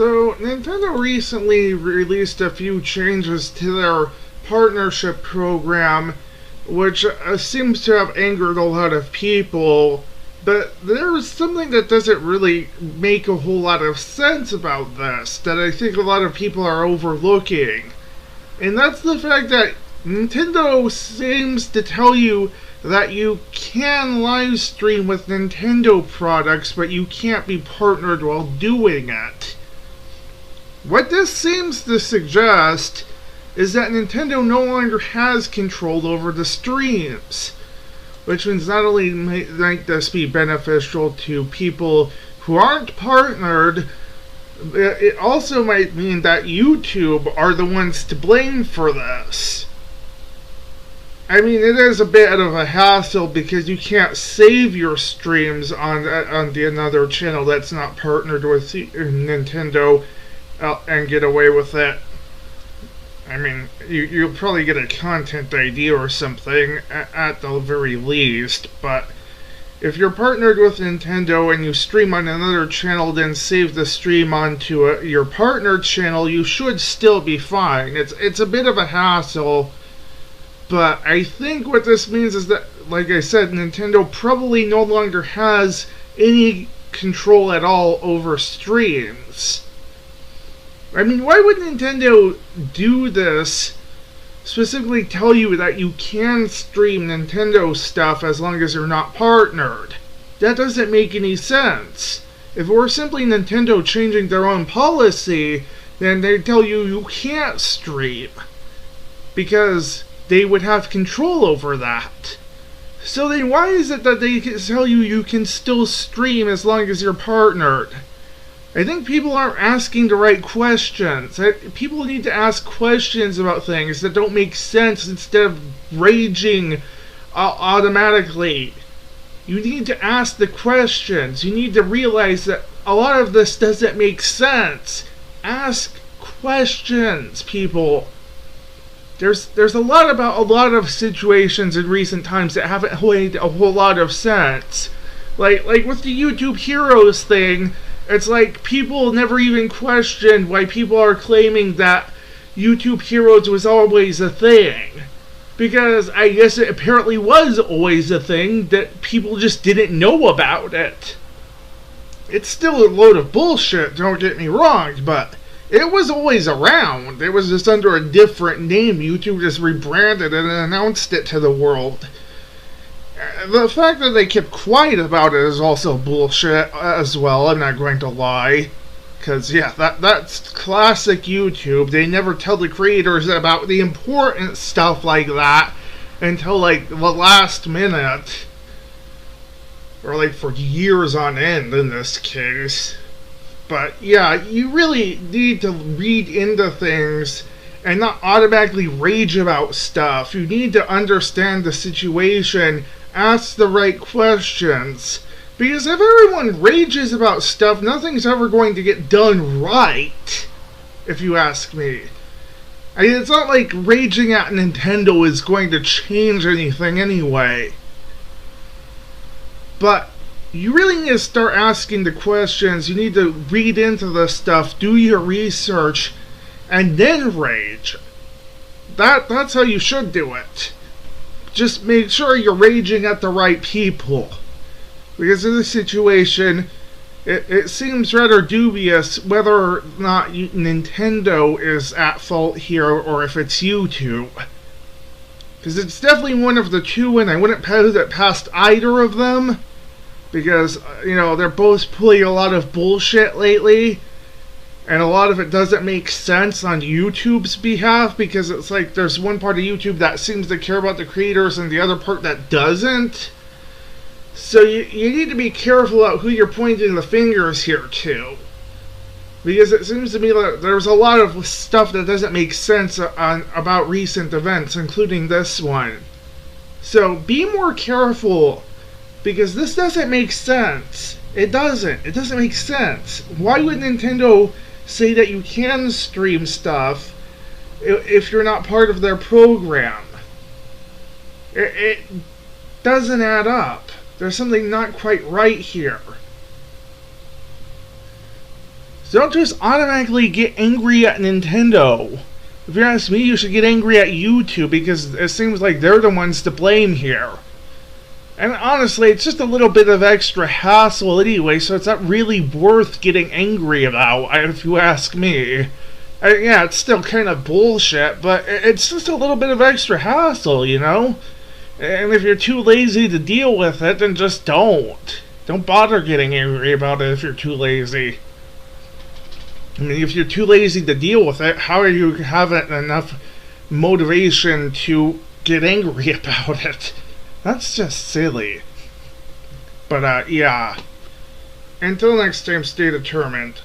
So, Nintendo recently released a few changes to their partnership program, which seems to have angered a lot of people. But there's something that doesn't really make a whole lot of sense about this, that I think a lot of people are overlooking. And that's the fact that Nintendo seems to tell you that you can live stream with Nintendo products, but you can't be partnered while doing it. What this seems to suggest is that Nintendo no longer has control over the streams, which means not only might this be beneficial to people who aren't partnered, it also might mean that YouTube are the ones to blame for this. I mean, it is a bit of a hassle because you can't save your streams on the another channel that's not partnered with Nintendo and get away with it. I mean, you'll probably get a content ID or something at the very least, but if you're partnered with Nintendo and you stream on another channel, then save the stream onto your partner channel, you should still be fine. It's a bit of a hassle, but I think what this means is that, like I said, Nintendo probably no longer has any control at all over streams. I mean, why would Nintendo do this? Specifically tell you that you can stream Nintendo stuff as long as you're not partnered. That doesn't make any sense. If it were simply Nintendo changing their own policy, then they'd tell you you can't stream, because they would have control over that. So then why is it that they tell you you can still stream as long as you're partnered? I think people aren't asking the right questions. People need to ask questions about things that don't make sense instead of raging automatically. You need to ask the questions. You need to realize that a lot of this doesn't make sense. Ask questions, people. There's a lot about a lot of situations in recent times that haven't made a whole lot of sense. Like with the YouTube Heroes thing, it's like people never even questioned why people are claiming that YouTube Heroes was always a thing. Because I guess it apparently was always a thing, that people just didn't know about it. It's still a load of bullshit, don't get me wrong, but it was always around. It was just under a different name. YouTube just rebranded it and announced it to the world. The fact that they kept quiet about it is also bullshit as well, I'm not going to lie. Because, yeah, that's classic YouTube. They never tell the creators about the important stuff like that until, like, the last minute. Or, like, for years on end in this case. But, yeah, you really need to read into things and not automatically rage about stuff. You need to understand the situation, ask the right questions. Because if everyone rages about stuff, nothing's ever going to get done right, if you ask me. I mean, it's not like raging at Nintendo is going to change anything anyway. But you really need to start asking the questions. You need to read into this stuff, do your research, and then rage. That's how you should do it. Just make sure you're raging at the right people. Because in this situation, it seems rather dubious whether or not Nintendo is at fault here or if it's YouTube. Because it's definitely one of the two, and I wouldn't put it past either of them. Because, you know, they're both pulling a lot of bullshit lately. And a lot of it doesn't make sense on YouTube's behalf, because it's like there's one part of YouTube that seems to care about the creators and the other part that doesn't. So you need to be careful about who you're pointing the fingers here to. Because it seems to me that there's a lot of stuff that doesn't make sense about recent events, including this one. So be more careful, because this doesn't make sense. It doesn't. It doesn't make sense. Why would Nintendo say that you can stream stuff if you're not part of their program? It doesn't add up. There's something not quite right here. So don't just automatically get angry at Nintendo. If you ask me, you should get angry at YouTube because it seems like they're the ones to blame here. And honestly, it's just a little bit of extra hassle anyway, so it's not really worth getting angry about, if you ask me. Yeah, it's still kind of bullshit, but it's just a little bit of extra hassle, you know? And if you're too lazy to deal with it, then just don't. Don't bother getting angry about it if you're too lazy. I mean, if you're too lazy to deal with it, how are you having enough motivation to get angry about it? That's just silly. But, yeah. Until next time, stay determined.